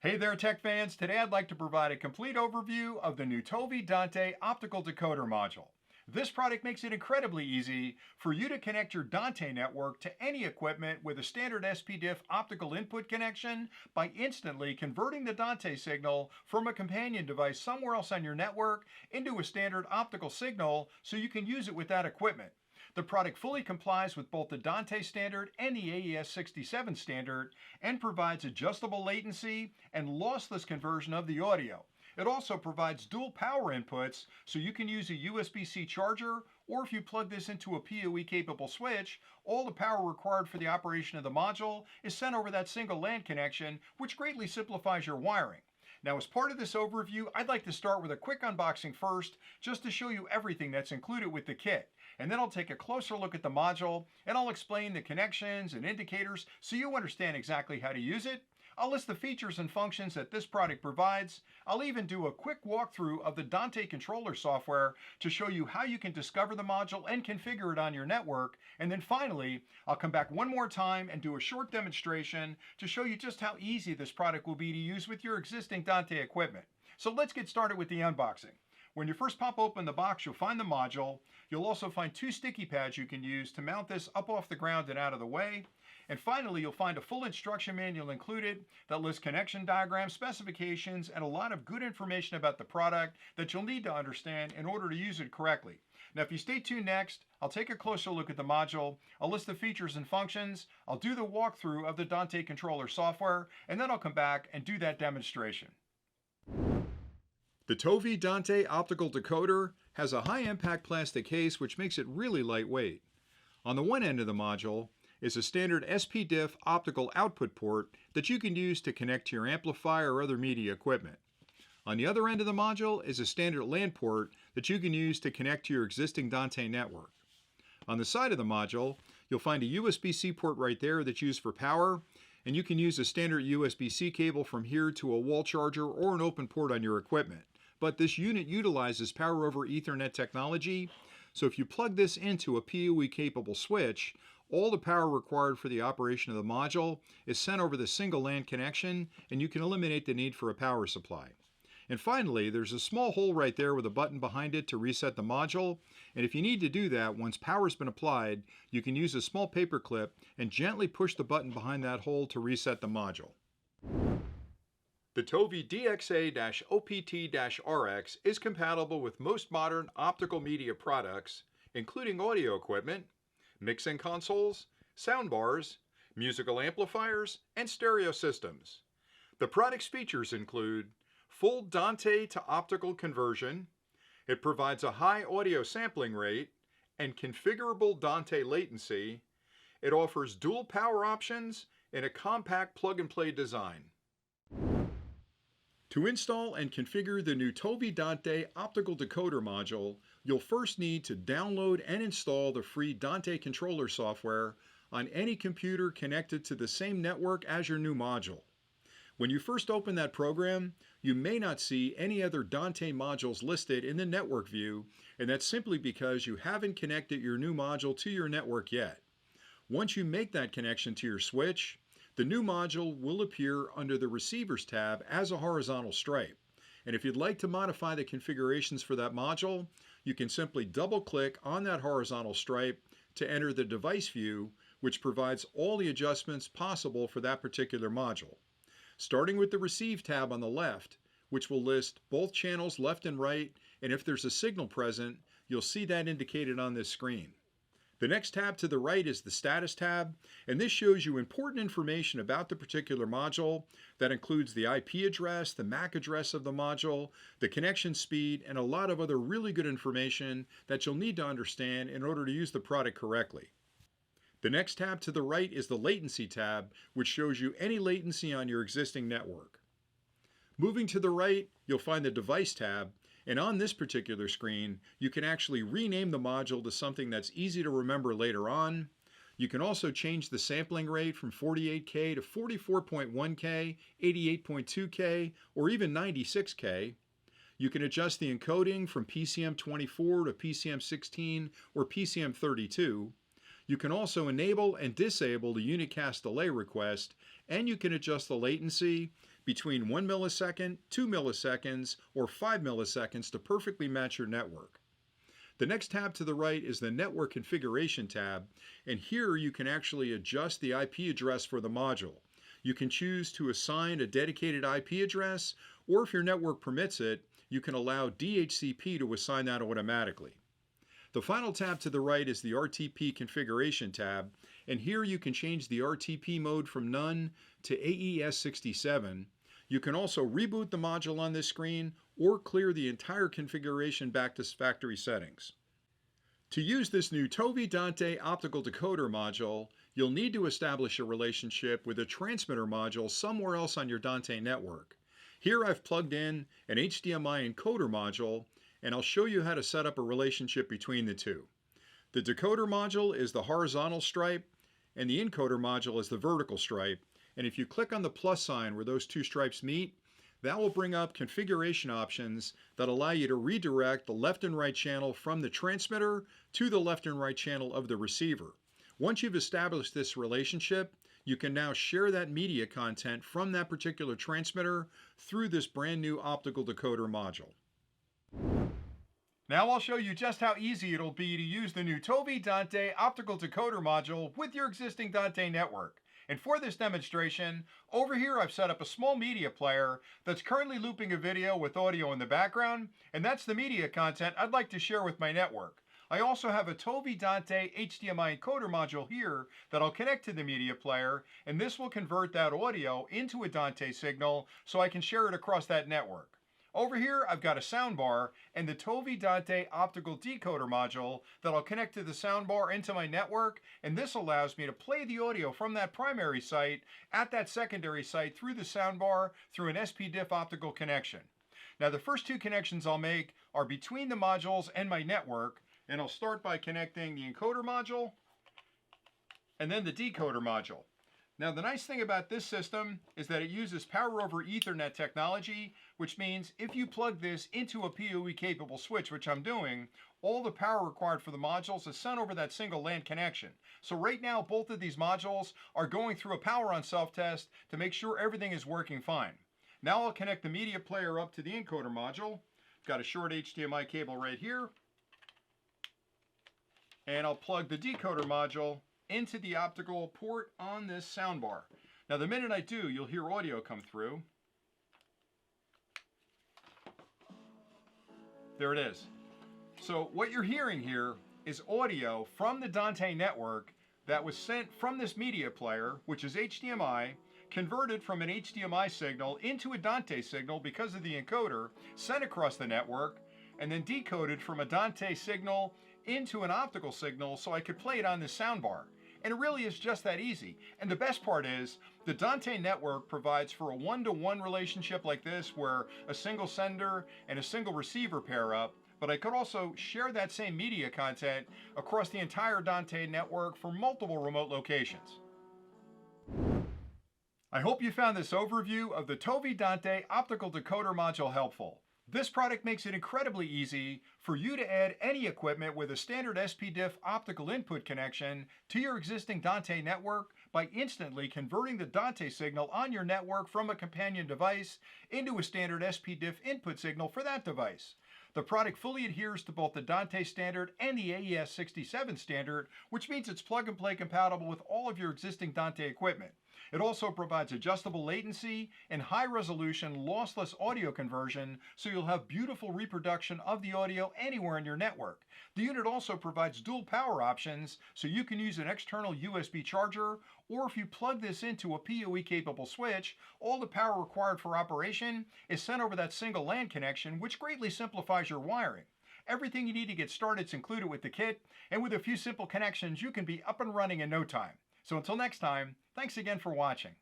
Hey there, tech fans. Today I'd like to provide a complete overview of the new ToVi Dante Optical Decoder module. This product makes it incredibly easy for you to connect your Dante network to any equipment with a standard SPDIF optical input connection by instantly converting the Dante signal from a companion device somewhere else on your network into a standard optical signal so you can use it with that equipment. The product fully complies with both the Dante standard and the AES67 standard and provides adjustable latency and lossless conversion of the audio. It also provides dual power inputs so you can use a USB-C charger, or if you plug this into a PoE capable switch, all the power required for the operation of the module is sent over that single LAN connection, which greatly simplifies your wiring. Now, as part of this overview, I'd like to start with a quick unboxing first, just to show you everything that's included with the kit. And then I'll take a closer look at the module, and I'll explain the connections and indicators so you understand exactly how to use it. I'll list the features and functions that this product provides. I'll even do a quick walkthrough of the Dante controller software to show you how you can discover the module and configure it on your network. And then finally, I'll come back one more time and do a short demonstration to show you just how easy this product will be to use with your existing Dante equipment. So let's get started with the unboxing. When you first pop open the box, you'll find the module. You'll also find two sticky pads you can use to mount this up off the ground and out of the way. And finally, you'll find a full instruction manual included that lists connection diagrams, specifications, and a lot of good information about the product that you'll need to understand in order to use it correctly. Now, if you stay tuned next, I'll take a closer look at the module, I'll list the features and functions, I'll do the walkthrough of the Dante controller software, and then I'll come back and do that demonstration. The ToVi Dante Optical Decoder has a high-impact plastic case which makes it really lightweight. On the one end of the module is a standard SPDIF optical output port that you can use to connect to your amplifier or other media equipment. On the other end of the module is a standard LAN port that you can use to connect to your existing Dante network. On the side of the module, you'll find a USB-C port right there that's used for power, and you can use a standard USB-C cable from here to a wall charger or an open port on your equipment. But this unit utilizes power over Ethernet technology, so if you plug this into a PoE capable switch, all the power required for the operation of the module is sent over the single LAN connection, and you can eliminate the need for a power supply. And finally, there's a small hole right there with a button behind it to reset the module, and if you need to do that, once power's been applied, you can use a small paper clip and gently push the button behind that hole to reset the module. The ToVi DXA-OPT-RX is compatible with most modern optical media products, including audio equipment, mixing consoles, soundbars, musical amplifiers, and stereo systems. The product's features include full Dante to optical conversion. It provides a high audio sampling rate and configurable Dante latency. It offers dual power options in a compact plug-and-play design. To install and configure the new ToVi Dante Optical Decoder module, you'll first need to download and install the free Dante controller software on any computer connected to the same network as your new module. When you first open that program, you may not see any other Dante modules listed in the network view, and that's simply because you haven't connected your new module to your network yet. Once you make that connection to your switch, the new module will appear under the Receivers tab as a horizontal stripe. And if you'd like to modify the configurations for that module, you can simply double-click on that horizontal stripe to enter the device view, which provides all the adjustments possible for that particular module. Starting with the Receive tab on the left, which will list both channels left and right, and if there's a signal present, you'll see that indicated on this screen. The next tab to the right is the Status tab, and this shows you important information about the particular module. That includes the IP address, the MAC address of the module, the connection speed, and a lot of other really good information that you'll need to understand in order to use the product correctly. The next tab to the right is the Latency tab, which shows you any latency on your existing network. Moving to the right, you'll find the Device tab, and on this particular screen, you can actually rename the module to something that's easy to remember later on. You can also change the sampling rate from 48K to 44.1K, 88.2K, or even 96K. You can adjust the encoding from PCM24 to PCM16 or PCM32. You can also enable and disable the unicast delay request, and you can adjust the latency between 1 millisecond, 2 milliseconds, or 5 milliseconds to perfectly match your network. The next tab to the right is the Network Configuration tab, and here you can actually adjust the IP address for the module. You can choose to assign a dedicated IP address, or if your network permits it, you can allow DHCP to assign that automatically. The final tab to the right is the RTP Configuration tab, and here you can change the RTP mode from none to AES67. You can also reboot the module on this screen or clear the entire configuration back to factory settings. To use this new ToVi Dante Optical Decoder module, you'll need to establish a relationship with a transmitter module somewhere else on your Dante network. Here I've plugged in an HDMI encoder module, and I'll show you how to set up a relationship between the two. The decoder module is the horizontal stripe, and the encoder module is the vertical stripe. And if you click on the plus sign where those two stripes meet, that will bring up configuration options that allow you to redirect the left and right channel from the transmitter to the left and right channel of the receiver. Once you've established this relationship, you can now share that media content from that particular transmitter through this brand new optical decoder module. Now I'll show you just how easy it'll be to use the new ToVi Dante Optical Decoder module with your existing Dante network. And for this demonstration, over here I've set up a small media player that's currently looping a video with audio in the background, and that's the media content I'd like to share with my network. I also have a ToVi Dante HDMI encoder module here that I'll connect to the media player, and this will convert that audio into a Dante signal so I can share it across that network. Over here, I've got a soundbar and the ToVi Dante Optical Decoder module that I'll connect to the soundbar into my network, and this allows me to play the audio from that primary site at that secondary site through the soundbar through an SPDIF optical connection. Now the first two connections I'll make are between the modules and my network, and I'll start by connecting the encoder module and then the decoder module. Now the nice thing about this system is that it uses power over Ethernet technology, which means if you plug this into a PoE capable switch, which I'm doing, all the power required for the modules is sent over that single LAN connection. So right now both of these modules are going through a power on self-test to make sure everything is working fine. Now I'll connect the media player up to the encoder module. Got a short HDMI cable right here. And I'll plug the decoder module into the optical port on this soundbar. Now the minute I do, you'll hear audio come through. There it is. So what you're hearing here is audio from the Dante network that was sent from this media player, which is HDMI, converted from an HDMI signal into a Dante signal because of the encoder, sent across the network, and then decoded from a Dante signal into an optical signal so I could play it on this soundbar. And it really is just that easy. And the best part is, the Dante network provides for a one-to-one relationship like this, where a single sender and a single receiver pair up, but I could also share that same media content across the entire Dante network for multiple remote locations. I hope you found this overview of the ToVi Dante Optical Decoder module helpful. This product makes it incredibly easy for you to add any equipment with a standard SPDIF optical input connection to your existing Dante network by instantly converting the Dante signal on your network from a companion device into a standard SPDIF input signal for that device. The product fully adheres to both the Dante standard and the AES67 standard, which means it's plug-and-play compatible with all of your existing Dante equipment. It also provides adjustable latency and high-resolution lossless audio conversion, so you'll have beautiful reproduction of the audio anywhere in your network. The unit also provides dual power options, so you can use an external USB charger, or if you plug this into a PoE-capable switch, all the power required for operation is sent over that single LAN connection, which greatly simplifies your wiring. Everything you need to get started is included with the kit, and with a few simple connections, you can be up and running in no time. So until next time, thanks again for watching.